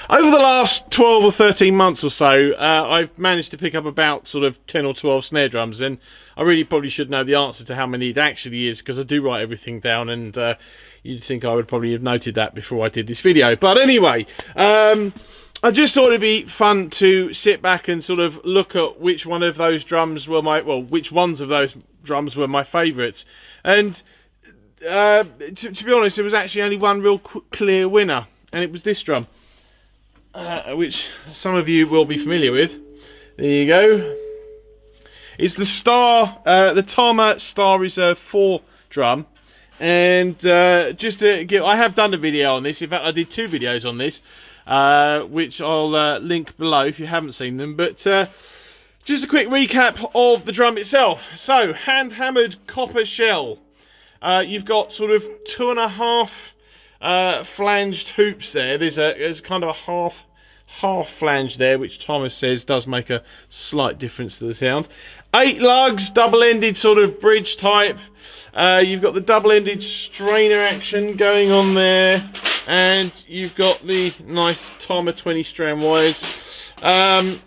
Over the last 12 or 13 months or so, I've managed to pick up about sort of 10 or 12 snare drums, and I really probably should know the answer to how many it actually is, because I do write everything down, and you'd think I would probably have noted that before I did this video. But anyway, I just thought it'd be fun to sit back and sort of look at which one of those drums were which ones of those drums were my favourites. And to be honest, there was actually only one real clear winner, and it was this drum. Which some of you will be familiar with. There you go. It's the Tama Star Reserve 4 drum, and just to give, I have done a video on this. In fact, I did 2 videos on this, which I'll link below if you haven't seen them. But just a quick recap of the drum itself. So, hand-hammered copper shell. You've got sort of 2.5 flanged hoops there. There's kind of a half flange there, which Thomas says does make a slight difference to the sound. 8 lugs, double-ended sort of bridge type. You've got the double-ended strainer action going on there, and you've got the nice Tama 20 strand wires. And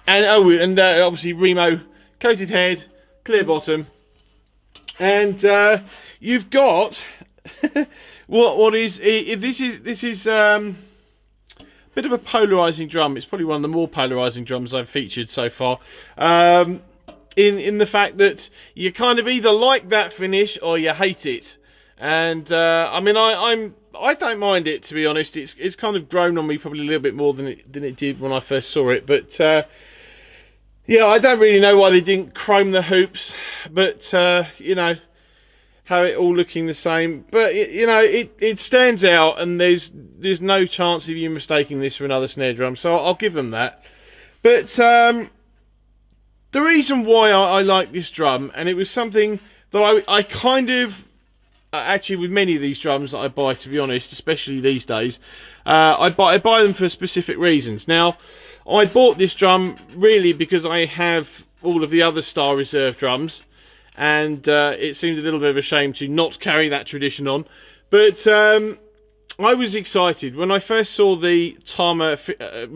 obviously Remo coated head, clear bottom, and you've got this is bit of a polarizing drum. It's probably one of the more polarizing drums I've featured so far, in the fact that you kind of either like that finish or you hate it. And I mean, I don't mind it, to be honest. It's kind of grown on me probably a little bit more than it did when I first saw it. But yeah, I don't really know why they didn't chrome the hoops, but you know, have it all looking the same. But you know, it stands out, and there's no chance of you mistaking this for another snare drum, so I'll give them that. But the reason why I like this drum, and it was something that I kind of actually, with many of these drums that I buy, to be honest, especially these days, I buy them for specific reasons. Now, I bought this drum really because I have all of the other Star Reserve drums, and it seemed a little bit of a shame to not carry that tradition on. But I was excited when I first saw the Tama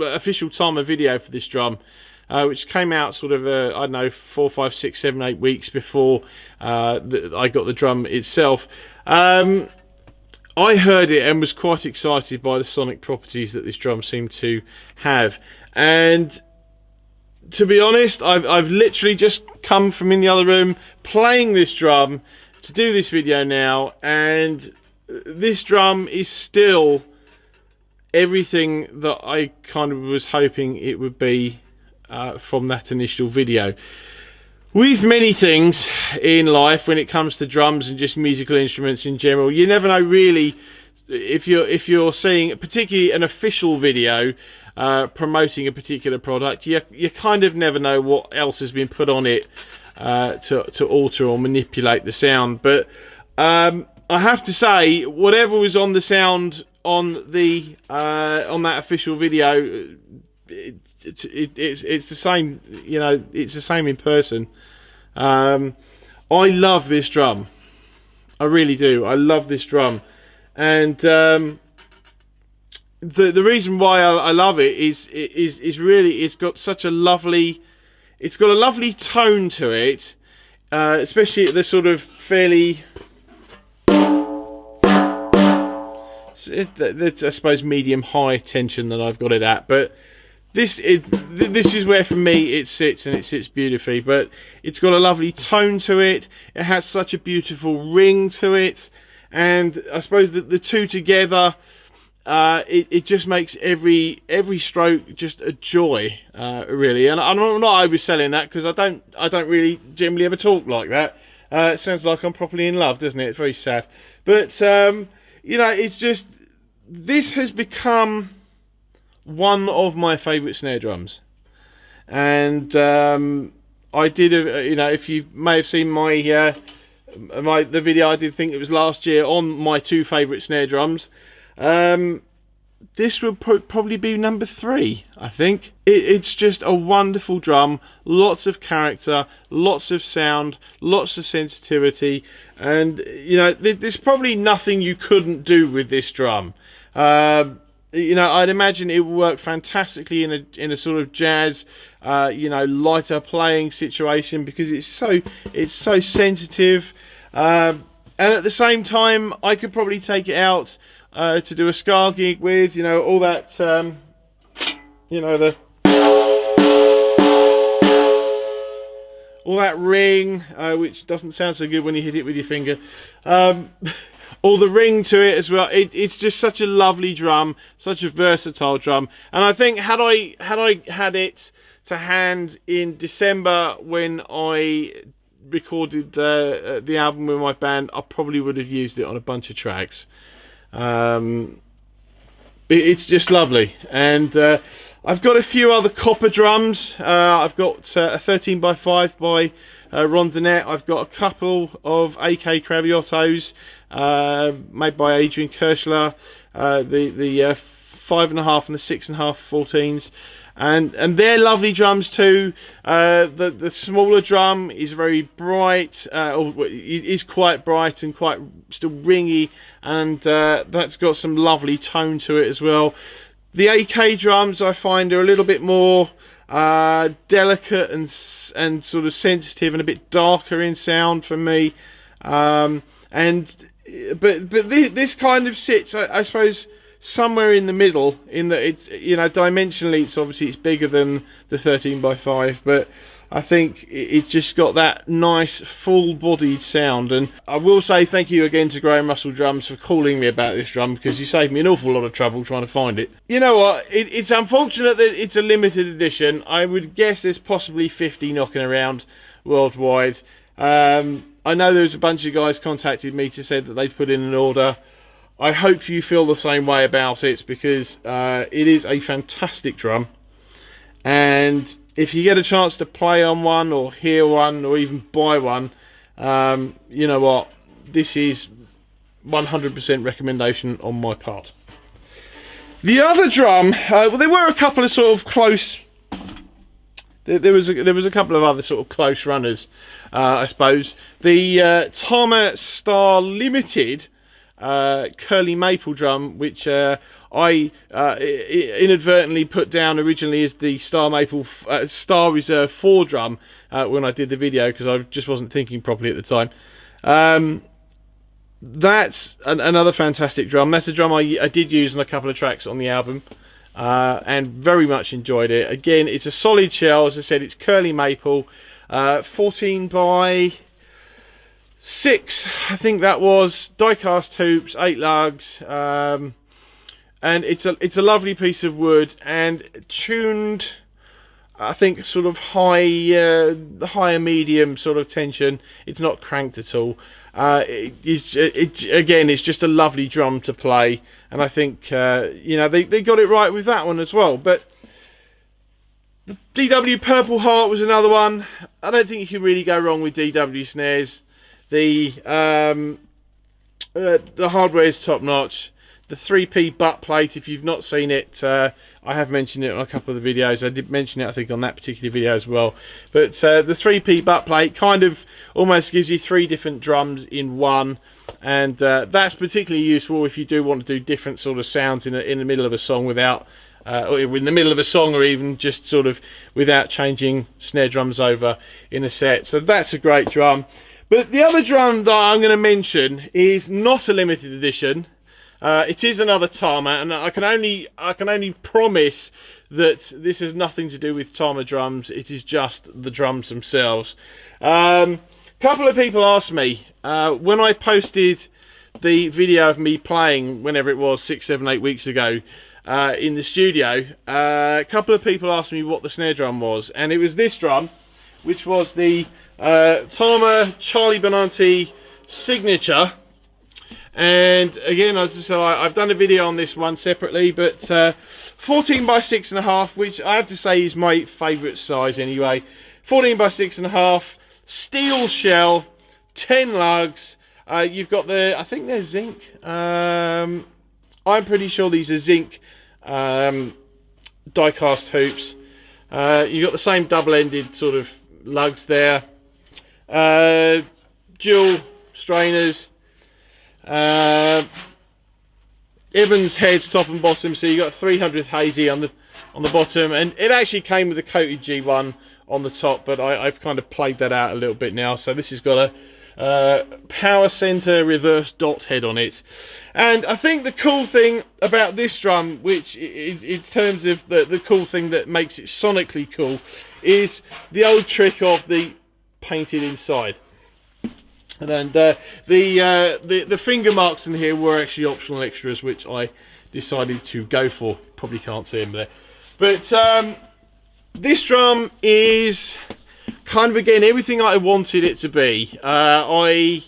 official Tama video for this drum, which came out sort of I don't know, 4, 5, 6, 7, 8 weeks before I got the drum itself. I heard it and was quite excited by the sonic properties that this drum seemed to have. And to be honest, I've literally just come from in the other room playing this drum to do this video now, and this drum is still everything that I kind of was hoping it would be from that initial video. With many things in life, when it comes to drums and just musical instruments in general, you never know really if you're seeing particularly an official video promoting a particular product. You kind of never know what else has been put on it to alter or manipulate the sound. But I have to say, whatever was on the sound on the on that official video, it's the same. You know, it's the same in person. I love this drum. I really do. I love this drum, and the reason why I love it is really it's got such a lovely tone to it, especially at the sort of fairly I suppose medium high tension that I've got it at. But this is where for me it sits, and it sits beautifully. But it's got a lovely tone to it. It has such a beautiful ring to it, and I suppose that the two together, it just makes every stroke just a joy, really. And I'm not overselling that, because I don't really generally ever talk like that. It sounds like I'm properly in love, doesn't it? It's very sad. But you know, it's just, this has become one of my favourite snare drums. And I did you know, if you may have seen the video I did, think it was last year, on my 2 favourite snare drums. This would probably be number 3, I think. It's just a wonderful drum, lots of character, lots of sound, lots of sensitivity, and you know, there's probably nothing you couldn't do with this drum. you know, I'd imagine it will work fantastically in a sort of jazz, you know, lighter playing situation, because it's so sensitive. And at the same time, I could probably take it out to do a ska gig with, you know, all that, you know, all that ring, which doesn't sound so good when you hit it with your finger. All the ring to it as well. It's just such a lovely drum, such a versatile drum. And I think had I had it to hand in December when I recorded the album with my band, I probably would have used it on a bunch of tracks. It's just lovely. And I've got a few other copper drums. I've got a 13x5 by Rondinette. I've got a couple of AK Craviottos made by Adrian Kirschler. The 5.5 and the 6.5 14s. And they're lovely drums too. The smaller drum is very bright, or it is quite bright and quite still ringy, and that's got some lovely tone to it as well. The AK drums I find are a little bit more delicate and sort of sensitive and a bit darker in sound for me. But this kind of sits, I suppose, somewhere in the middle, in that it's, you know, dimensionally it's bigger than the 13x5, but I think it's just got that nice full-bodied sound. And I will say thank you again to Graham Russell Drums for calling me about this drum, because you saved me an awful lot of trouble trying to find it. You know what, it's unfortunate that it's a limited edition. I would guess there's possibly 50 knocking around worldwide. I know there's a bunch of guys contacted me to say that they'd put in an order. I hope you feel the same way about it, because it is a fantastic drum. And if you get a chance to play on one, or hear one, or even buy one, you know what, this is 100% recommendation on my part. The other drum, well, there were a couple of sort of close. There was a couple of other sort of close runners, I suppose. The Tama Star Limited curly maple drum, which I inadvertently put down originally as the Star Maple Star Reserve 4 drum when I did the video, because I just wasn't thinking properly at the time. That's another fantastic drum. That's a drum I did use on a couple of tracks on the album, and very much enjoyed it. Again, it's a solid shell. As I said, it's curly maple, 14 by 6, I think that was, die-cast hoops, 8 lugs, and it's a lovely piece of wood, and tuned, I think, sort of higher medium sort of tension. It's not cranked at all. Again, it's just a lovely drum to play, and I think you know, they got it right with that one as well. But the DW Purple Heart was another one. I don't think you can really go wrong with DW snares. The hardware is top notch. The 3P butt plate, if you've not seen it, I have mentioned it on a couple of the videos. I did mention it, I think, on that particular video as well. But the 3P butt plate kind of almost gives you 3 different drums in one, and that's particularly useful if you do want to do different sort of sounds in the middle of a song without, or in the middle of a song, or even just sort of without changing snare drums over in a set. So that's a great drum. But the other drum that I'm going to mention is not a limited edition. It is another Tama, and I can only promise that this has nothing to do with Tama drums. It is just the drums themselves. Couple of people asked me when I posted the video of me playing, whenever it was, 6, 7, 8 weeks ago, in the studio. A couple of people asked me what the snare drum was, and it was this drum, which was the Tama Charlie Benanti Signature. And again, as I said, I've done a video on this one separately, but 14 by 6.5, which I have to say is my favourite size anyway. 14 by 6.5, steel shell, 10 lugs. You've got I think they're zinc. I'm pretty sure these are zinc die-cast hoops. You've got the same double-ended sort of lugs there. Dual strainers. Evans heads top and bottom, so you got 300th hazy on the bottom, and it actually came with a coated G1 on the top, but I've kind of played that out a little bit now. So this has got a power center reverse dot head on it, and I think the cool thing about this drum, which is in terms of the cool thing that makes it sonically cool, is the old trick of the painted inside. And then the finger marks in here were actually optional extras, which I decided to go for. Probably can't see them there, but this drum is kind of, again, everything I wanted it to be. I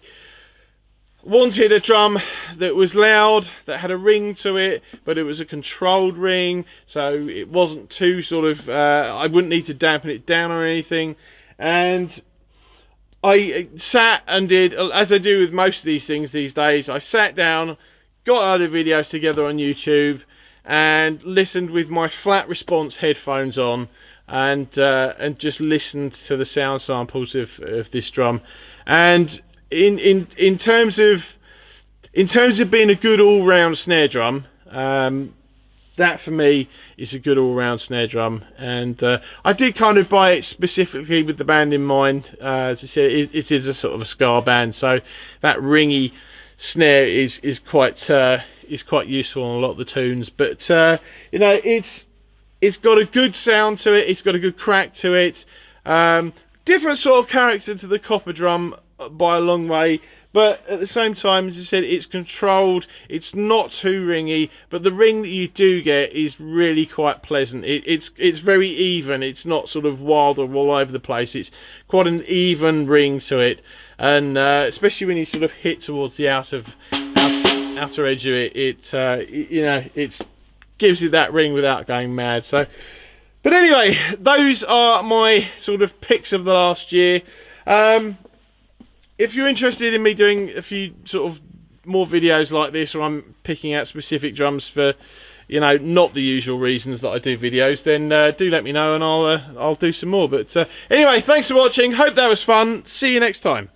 wanted a drum that was loud, that had a ring to it, but it was a controlled ring, so it wasn't too sort of, I wouldn't need to dampen it down or anything. And I sat and did, as I do with most of these things these days, I sat down, got other videos together on YouTube, and listened with my flat response headphones on, and just listened to the sound samples of this drum. And in terms of being a good all-round snare drum, that for me is a good all-round snare drum. And I did kind of buy it specifically with the band in mind. As I said, it is a sort of a ska band, so that ringy snare is quite useful on a lot of the tunes. But you know, it's got a good sound to it. It's got a good crack to it. Different sort of character to the copper drum by a long way, but at the same time, as I said, it's controlled. It's not too ringy, but the ring that you do get is really quite pleasant. It's very even. It's not sort of wild or all over the place. It's quite an even ring to it, and especially when you sort of hit towards the outer edge of it, you know, it gives you that ring without going mad. So, but anyway, those are my sort of picks of the last year. If you're interested in me doing a few sort of more videos like this, where I'm picking out specific drums for, you know, not the usual reasons that I do videos, then do let me know, and I'll do some more. But anyway, thanks for watching. Hope that was fun. See you next time.